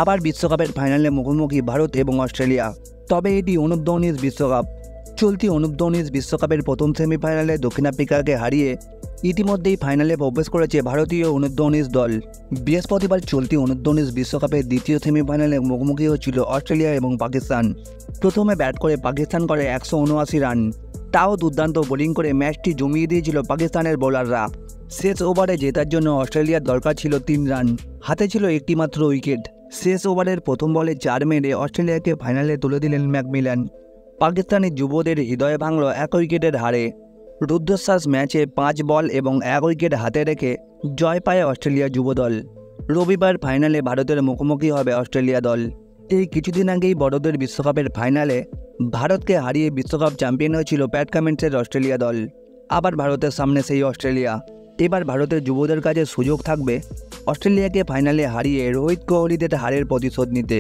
আবার বিশ্বকাপের ফাইনালে মুখোমুখি ভারত এবং অস্ট্রেলিয়া। তবে এটি অনূর্ধ্ব-19 বিশ্বকাপ। চলতি অনূর্ধ্ব-19 বিশ্বকাপের প্রথম সেমিফাইনালে দক্ষিণ আফ্রিকাকে হারিয়ে ইতিমধ্যেই ফাইনালে প্রবেশ করেছে ভারতীয় অনূর্ধ্ব-19 দল। বৃহস্পতিবার চলতি অনূর্ধ্ব-19 বিশ্বকাপের দ্বিতীয় সেমিফাইনালে মুখোমুখি হচ্ছিল অস্ট্রেলিয়া এবং পাকিস্তান। প্রথমে ব্যাট করে পাকিস্তান করে 179 রান। তাও দুর্দান্ত বোলিং করে ম্যাচটি জমিয়ে দিয়েছিল পাকিস্তানের বোলাররা। শেষ ওভারে জেতার জন্য অস্ট্রেলিয়ার দরকার ছিল 3 রান, হাতে ছিল একটিমাত্র উইকেট। শেষ ওভারের প্রথম বলে 4 মেরে অস্ট্রেলিয়াকে ফাইনালে তুলে দিলেন ম্যাকমিলান। পাকিস্তানি যুবদের হৃদয়ে ভাঙল 1 উইকেটের হারে। রুদ্ধশ্বাস ম্যাচে 5 বল এবং 1 উইকেট হাতে রেখে জয় পায় অস্ট্রেলিয়া যুবদল। রবিবার ফাইনালে ভারতের মুখোমুখি হবে অস্ট্রেলিয়া দল। এই কিছুদিন আগেই বড়দের বিশ্বকাপের ফাইনালে ভারতকে হারিয়ে বিশ্বকাপ চ্যাম্পিয়ন হয়েছিল প্যাট কামিন্সের অস্ট্রেলিয়া দল। আবার ভারতের সামনে সেই অস্ট্রেলিয়া। এবার ভারতের যুবদের কাছে সুযোগ থাকবে অস্ট্রেলিয়াকে ফাইনালে হারিয়ে রোহিত কোহলিদের হারের প্রতিশোধ নিতে।